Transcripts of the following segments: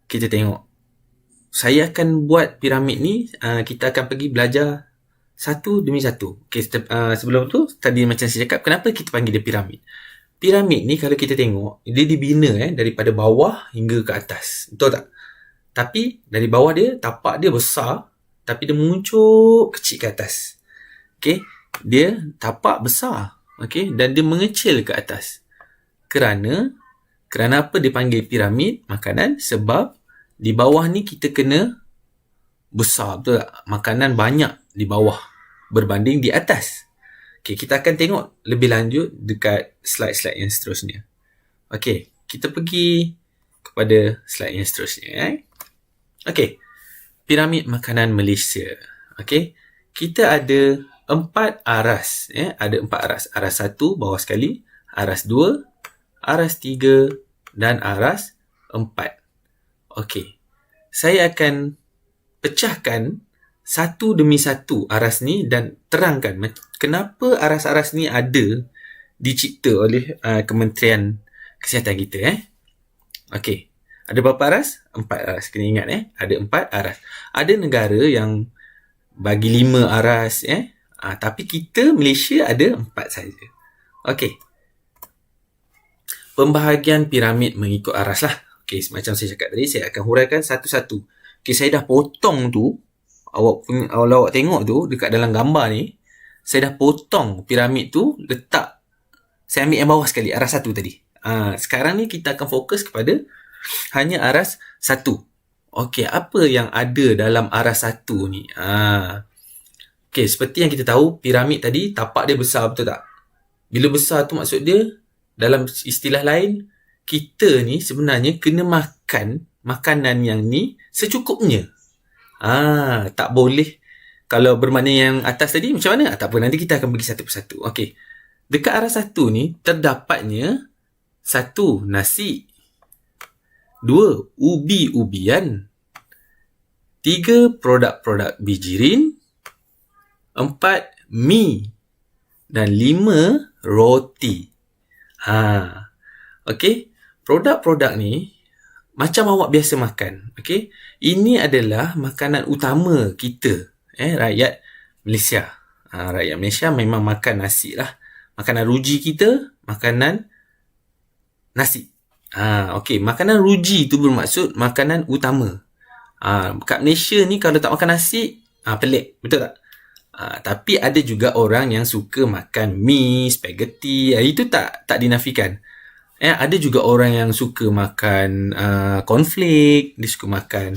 kita tengok. Saya akan buat piramid ni, kita akan pergi belajar satu demi satu. Okay, sebelum tu, tadi macam saya cakap, kenapa kita panggil dia piramid? Piramid ni kalau kita tengok, dia dibina daripada bawah hingga ke atas. Betul tak? Tapi dari bawah dia, tapak dia besar, tapi dia menguncuk kecil ke atas. Okay? Dia tapak besar. Okay? Dan dia mengecil ke atas. Kerana apa dia panggil piramid makanan? Sebab di bawah ni kita kena besar, betul tak? Makanan banyak di bawah berbanding di atas. Okay, kita akan tengok lebih lanjut dekat slide-slide yang seterusnya. Okay, kita pergi kepada slide yang seterusnya. Okay, piramid makanan Malaysia. Okay, kita ada 4 aras. Ada 4 aras. Aras 1 bawah sekali, aras 2, aras 3 dan aras 4. Okey. Saya akan pecahkan satu demi satu aras ni dan terangkan kenapa aras-aras ni ada dicipta oleh Kementerian Kesihatan kita. Okey. Ada berapa aras? 4 aras. Kena ingat ada 4 aras. Ada negara yang bagi 5 aras tapi kita Malaysia ada 4 saja. Okey. Pembahagian piramid mengikut aras lah. Okay, macam saya cakap tadi, saya akan huraikan satu-satu. Okay, saya dah potong tu. Kalau awak tengok tu, dekat dalam gambar ni, saya dah potong piramid tu, letak. Saya ambil yang bawah sekali, aras 1 tadi. Sekarang ni kita akan fokus kepada hanya aras 1. Okay, apa yang ada dalam aras 1 ni? Okay, seperti yang kita tahu, piramid tadi, tapak dia besar, betul tak? Bila besar tu maksud dia, dalam istilah lain, kita ni sebenarnya kena makan makanan yang ni secukupnya. Tak boleh. Kalau bermakna yang atas tadi macam mana? Tak apa, nanti kita akan pergi satu persatu. Okey. Dekat arah 1 ni terdapatnya 1 nasi, 2 ubi-ubian, 3 produk-produk bijirin, 4 mi dan 5 roti. Okey, produk-produk ni macam awak biasa makan. Okey, ini adalah makanan utama kita, rakyat Malaysia. Rakyat Malaysia memang makan nasi lah. Makanan ruji kita, makanan nasi. Okey, makanan ruji tu bermaksud makanan utama. Kat Malaysia ni kalau tak makan nasi, pelik, betul tak? Tapi ada juga orang yang suka makan mi, spaghetti, itu tak dinafikan. Ada juga orang yang suka makan cornflake, dia suka makan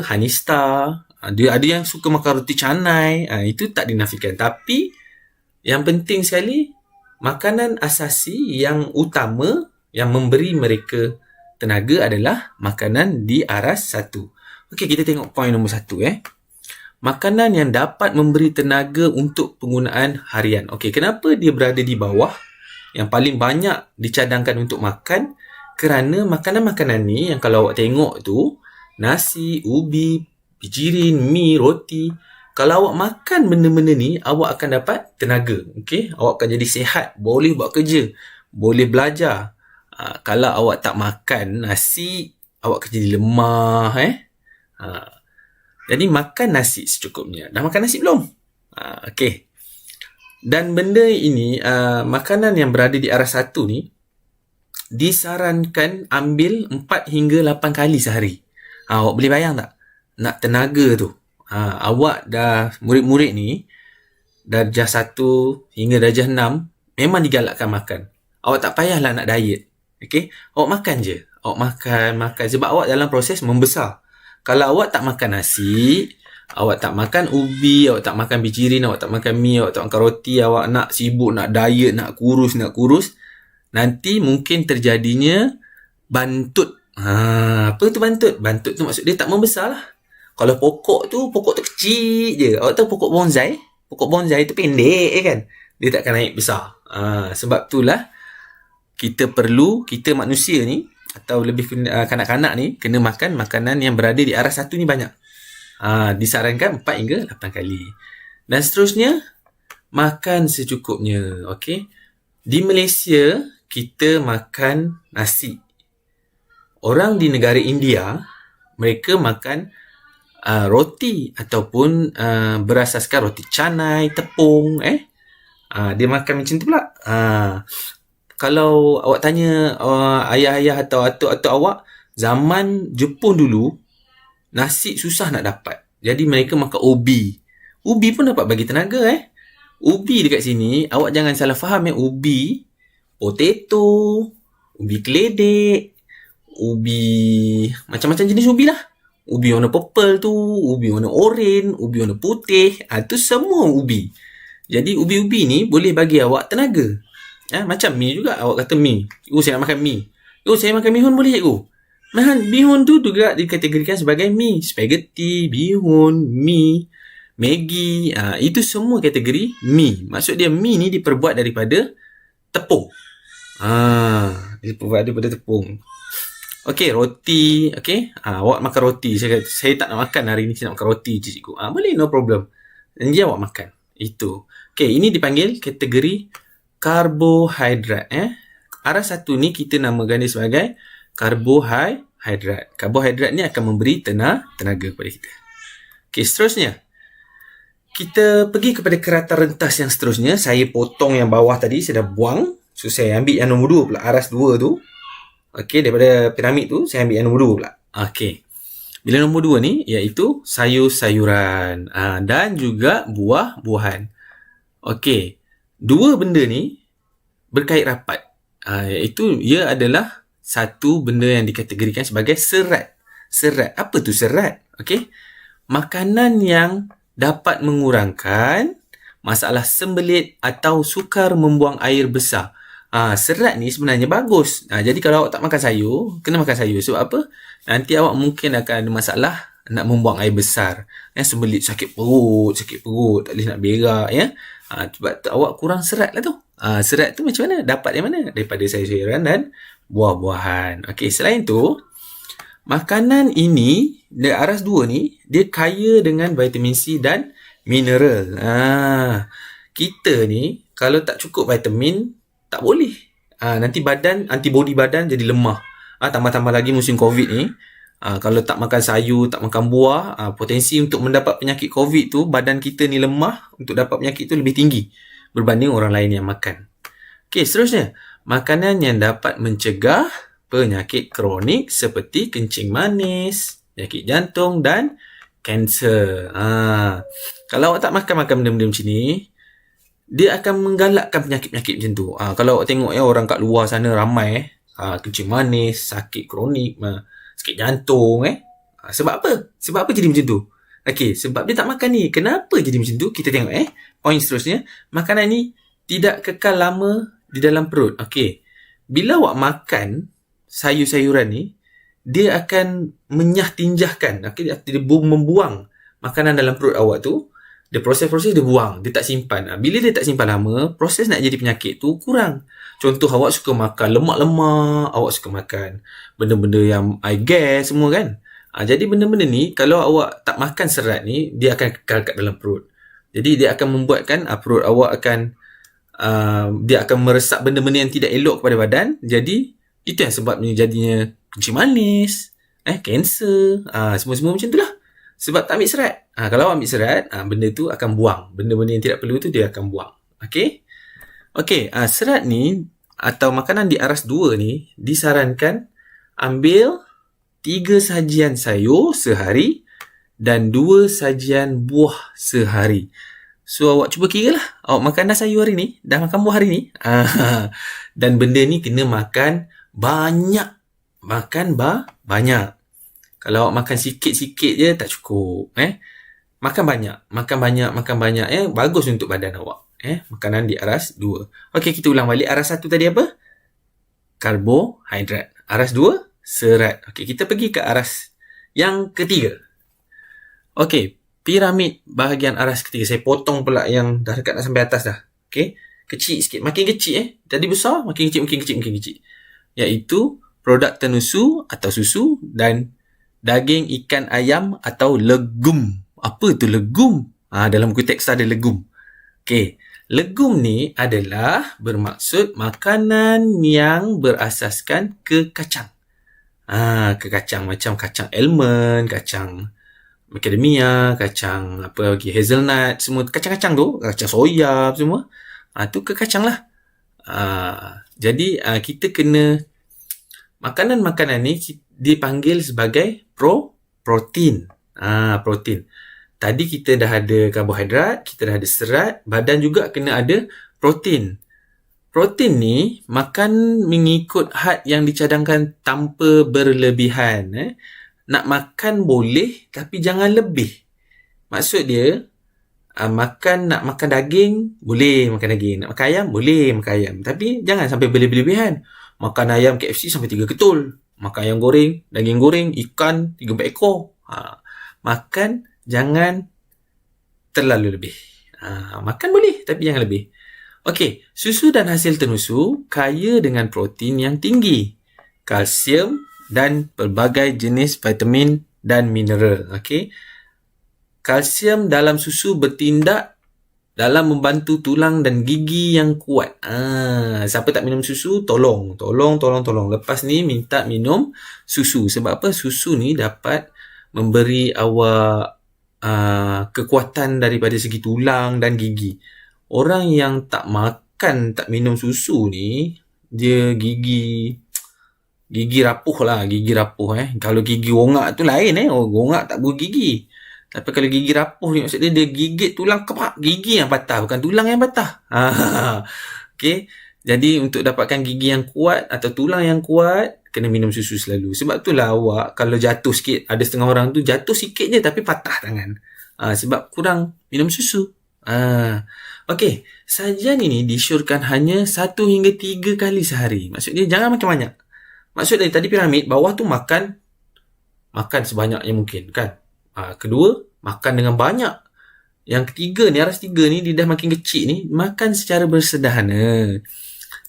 honey star, ada yang suka makan roti canai, itu tak dinafikan. Tapi yang penting sekali, makanan asasi yang utama yang memberi mereka tenaga adalah makanan di aras 1. Okey, kita tengok poin nombor 1. Makanan yang dapat memberi tenaga untuk penggunaan harian. Okey, kenapa dia berada di bawah? Yang paling banyak dicadangkan untuk makan, kerana makanan-makanan ni yang kalau awak tengok tu, nasi, ubi, bijirin, mi, roti, kalau awak makan benda-benda ni, awak akan dapat tenaga. Okey, awak akan jadi sihat, boleh buat kerja, boleh belajar. Kalau awak tak makan nasi, awak akan jadi lemah. Jadi makan nasi secukupnya. Dah makan nasi belum? Okey. Dan benda ini, makanan yang berada di aras 1 ni, disarankan ambil 4 hingga 8 kali sehari. Awak boleh bayang tak? Nak tenaga tu. Awak dah, murid-murid ni, darjah 1 hingga darjah 6, memang digalakkan makan. Awak tak payahlah nak diet. Okey? Awak makan je. Awak makan. Sebab awak dalam proses membesar. Kalau awak tak makan nasi, awak tak makan ubi, awak tak makan bijirin, awak tak makan mi, awak tak makan roti, awak nak sibuk, nak diet, nak kurus, nanti mungkin terjadinya bantut. Apa tu bantut? Bantut tu maksud dia tak membesar lah. Kalau pokok tu kecil je. Awak tahu pokok bonsai? Pokok bonsai tu pendek kan? Dia takkan naik besar. Sebab itulah kita manusia ni, atau lebih kanak-kanak ni, kena makan makanan yang berada di aras 1 ni banyak. Disarankan 4 hingga 8 kali. Dan seterusnya, makan secukupnya. Okey. Di Malaysia, kita makan nasi. orang di negara India, mereka makan roti ataupun berasaskan roti canai, tepung, dia makan macam tu pula. Kalau awak tanya ayah-ayah atau atuk-atuk awak, zaman Jepun dulu, nasi susah nak dapat. Jadi mereka makan ubi. Ubi pun dapat bagi tenaga Ubi dekat sini, awak jangan salah faham ubi, potato, ubi keledek, ubi macam-macam jenis ubi lah. Ubi warna purple tu, ubi warna oranye, ubi warna putih, tu semua ubi. Jadi ubi-ubi ni boleh bagi awak tenaga. Macam mi juga, awak kata mi. Saya nak makan mi. Saya makan bihun boleh cikgu? Bihun tu juga dikategorikan sebagai mi. Spaghetti, bihun, mi, Maggi. Itu semua kategori mi. Maksud dia mi ni diperbuat daripada tepung. Diperbuat daripada tepung. Okey, roti. Okey, awak makan roti. Saya tak nak makan hari ni, saya nak makan roti cikgu. Boleh, no problem. Janji awak makan. Itu. Okey, ini dipanggil kategori karbohidrat. Arah satu ni kita namakan dia sebagai karbohidrat. Karbohidrat ni akan memberi tenaga kepada kita. Okey, seterusnya. Kita pergi kepada kerata rentas yang seterusnya. Saya potong yang bawah tadi, saya dah buang. So, saya ambil yang nombor 2 pula. Aras 2 tu. Okey, daripada piramid tu, saya ambil yang nombor 2 pula. Okey. Bila nombor 2 ni, iaitu sayur-sayuran. Dan juga buah-buahan. Okey. Dua benda ni berkait rapat. Iaitu, ia adalah satu benda yang dikategorikan sebagai serat. Serat. Apa tu serat? Okey. Makanan yang dapat mengurangkan masalah sembelit atau sukar membuang air besar. Serat ni sebenarnya bagus. Jadi kalau awak tak makan sayur, kena makan sayur. Sebab apa? Nanti awak mungkin akan ada masalah nak membuang air besar. Sembelit, sakit perut, tak boleh nak berak. Sebab tu awak kurang serat lah tu. Serat tu macam mana? Dapat dari mana? Daripada sayur-sayuran dan buah-buahan. Okey, selain tu, makanan ini, aras 2 ni, dia kaya dengan vitamin C dan mineral. Kita ni, kalau tak cukup vitamin, tak boleh. Nanti antibody badan jadi lemah. Tambah-tambah lagi musim COVID ni, kalau tak makan sayur, tak makan buah, potensi untuk mendapat penyakit COVID tu, badan kita ni lemah, untuk dapat penyakit tu lebih tinggi berbanding orang lain yang makan. Okey, seterusnya. Makanan yang dapat mencegah penyakit kronik seperti kencing manis, penyakit jantung dan kanser. Kalau awak tak makan benda-benda macam ni, dia akan menggalakkan penyakit-penyakit macam tu. Kalau awak tengok orang kat luar sana ramai kencing manis, sakit kronik, sakit jantung. Sebab apa? Sebab apa jadi macam tu? Okey, sebab dia tak makan ni. Kenapa jadi macam tu? Kita tengok poin seterusnya. Makanan ni tidak kekal lama di dalam perut. Okey. Bila awak makan sayur-sayuran ni, dia akan menyah-tinjahkan. Dia membuang makanan dalam perut awak tu. Dia proses-proses dia buang. Dia tak simpan. Bila dia tak simpan lama, proses nak jadi penyakit tu kurang. Contoh, awak suka makan lemak-lemak, awak suka makan benda-benda yang air gas semua kan. Jadi benda-benda ni, kalau awak tak makan serat ni, dia akan kekal kat dalam perut. Jadi dia akan membuatkan perut awak akan dia akan meresap benda-benda yang tidak elok kepada badan. Jadi itu yang sebabnya jadinya kencing manis, kanser, semua-semua macam tu lah. Sebab tak ambil serat. Kalau ambil serat, benda tu akan buang. Benda-benda yang tidak perlu tu dia akan buang. Okey, serat ni atau makanan di aras 2 ni disarankan ambil 3 sajian sayur sehari dan 2 sajian buah sehari. So, awak cuba kira lah. Awak makan dah sayur hari ni, dah makan buah hari ni. Dan benda ni kena makan banyak. Banyak. Kalau awak makan sikit-sikit je, tak cukup. Makan banyak. Bagus untuk badan awak. Makanan di aras 2. Okey, kita ulang balik. Aras 1 tadi apa? Karbohidrat. Aras 2, serat. Okey, kita pergi ke aras yang ketiga. Okey, piramid bahagian aras ketiga. Saya potong pula yang dah dekat nak sampai atas dah. Okey, kecil sikit. Makin kecil Tadi besar, makin kecil. Iaitu produk tenusu atau susu dan daging ikan ayam atau legum. Apa tu legum? Dalam buku teks ada legum. Okey, legum ni adalah bermaksud makanan yang berasaskan ke kacang. Ke kacang macam kacang almond, kacang macadamia, kacang apa lagi, hazelnut, semua kacang-kacang tu, kacang soya semua. Tu ke kacang lah. Jadi kita kena makanan-makanan ni dipanggil sebagai protein. Protein. Tadi kita dah ada karbohidrat, kita dah ada serat, badan juga kena ada protein. Protein ni makan mengikut had yang dicadangkan tanpa berlebihan. Nak makan boleh tapi jangan lebih. Maksud dia, nak makan daging, boleh makan daging. Nak makan ayam, boleh makan ayam. Tapi jangan sampai berlebihan. Makan ayam KFC sampai 3 ketul. Makan ayam goreng, daging goreng, ikan 3-4 ekor. Makan jangan terlalu lebih. Makan boleh tapi jangan lebih. Okey, susu dan hasil tenusu kaya dengan protein yang tinggi, kalsium dan pelbagai jenis vitamin dan mineral. Okey. Kalsium dalam susu bertindak dalam membantu tulang dan gigi yang kuat. Siapa tak minum susu, tolong. Lepas ni minta minum susu. Sebab apa? Susu ni dapat memberi awak kekuatan daripada segi tulang dan gigi. Orang yang tak makan, tak minum susu ni, dia gigi rapuh lah, gigi rapuh. Kalau gigi rongak tu lain, rongak tak bergigi. Tapi kalau gigi rapuh ni, maksud dia gigit tulang kepak, gigi yang patah, bukan tulang yang patah. Okay. Jadi untuk dapatkan gigi yang kuat atau tulang yang kuat, kena minum susu selalu. Sebab itulah awak kalau jatuh sikit, ada setengah orang tu jatuh sikit je tapi patah tangan. Sebab kurang minum susu. Okey, sajian ini disyorkan hanya 1 hingga 3 kali sehari. Maksud dia jangan makan banyak. Maksud dari tadi piramid, bawah tu makan sebanyak yang mungkin kan. Kedua, makan dengan banyak. Yang ketiga ni, aras 3 ni, dia dah makin kecil ni, makan secara bersederhana.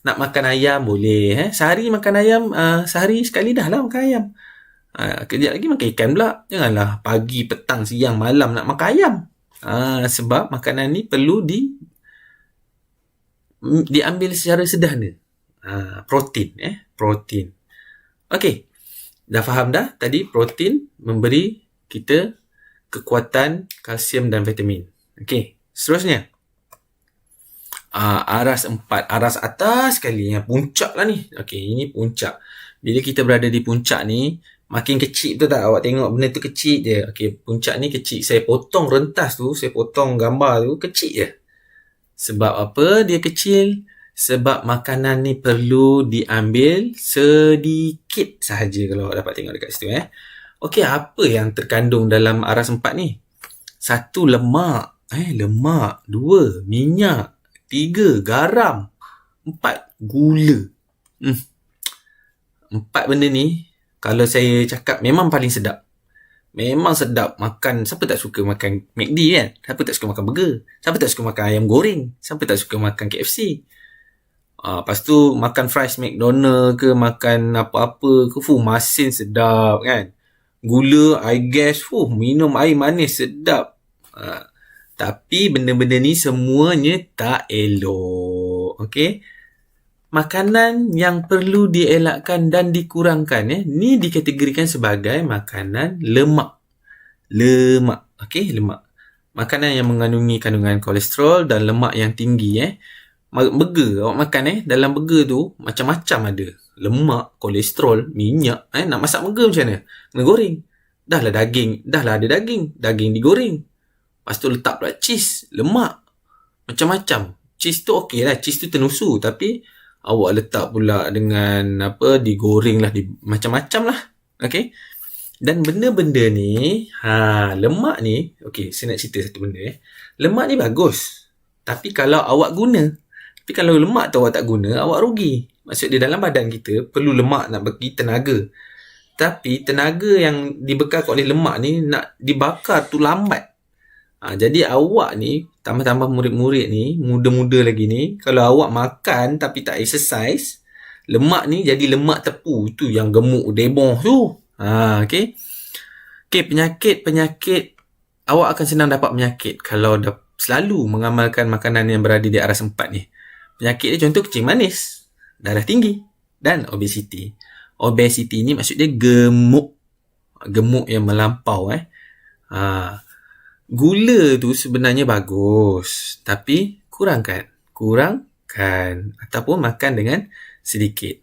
Nak makan ayam boleh. Sehari makan ayam, sehari sekali dah lah makan ayam. Kejap lagi makan ikan pula. Janganlah pagi, petang, siang, malam nak makan ayam. Sebab makanan ni perlu diambil secara sederhana. Protein. Okey. Dah faham dah? Tadi protein memberi kita kekuatan, kalsium dan vitamin. Okey. Seterusnya. Aras 4. Aras atas sekali. Yang puncak lah ni. Okey. Ini puncak. Bila kita berada di puncak ni, makin kecil, betul tak? Awak tengok benda tu kecil je. Okey, puncak ni kecil. Saya potong rentas tu, saya potong gambar tu, kecil je. Sebab apa dia kecil? Sebab makanan ni perlu diambil sedikit sahaja kalau awak dapat tengok dekat situ. Okey, apa yang terkandung dalam aras 4 ni? 1, lemak. Lemak. 2, minyak. 3, garam. 4, gula. 4 benda ni, kalau saya cakap memang paling sedap. Memang sedap makan. Siapa tak suka makan McD kan? Siapa tak suka makan burger? Siapa tak suka makan ayam goreng? Siapa tak suka makan KFC? Lepas tu makan fries McDonald ke, makan apa-apa ke, masin sedap kan? Gula, I guess, minum air manis sedap. Tapi benda-benda ni semuanya tak elok. Okey? Makanan yang perlu dielakkan dan dikurangkan ni dikategorikan sebagai makanan lemak. Okey, lemak. Makanan yang mengandungi kandungan kolesterol dan lemak yang tinggi. Burger awak makan dalam burger tu macam-macam ada. Lemak, kolesterol, minyak. Nak masak burger macam mana? Kena goreng. Dah ada daging digoreng. Lepas tu letak pula cheese, lemak. Macam-macam. Cheese tu okey lah, cheese tu tenusu, tapi awak letak pula dengan digoreng lah, macam-macam lah. Okey. Dan benda-benda ni, lemak ni, okey, saya nak cerita satu benda. Lemak ni bagus. Tapi kalau awak guna, tapi kalau lemak tu awak tak guna, awak rugi. Maksud dia dalam badan kita perlu lemak nak bagi tenaga. Tapi tenaga yang dibekalkan oleh lemak ni nak dibakar tu lambat. Jadi awak ni, tambah-tambah murid-murid ni, muda-muda lagi ni, kalau awak makan tapi tak exercise, lemak ni jadi lemak tepu. Itu yang gemuk deboh tu. Okey. Okey, penyakit. Awak akan senang dapat penyakit kalau selalu mengamalkan makanan yang berada di aras 4 ni. Penyakit dia contoh kencing manis, darah tinggi dan obesiti. Obesity ni maksud dia gemuk. Gemuk yang melampau. Gula tu sebenarnya bagus. Tapi kurangkan. Ataupun makan dengan sedikit.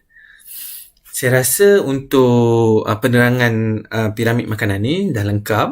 Saya rasa untuk penerangan piramid makanan ni dah lengkap.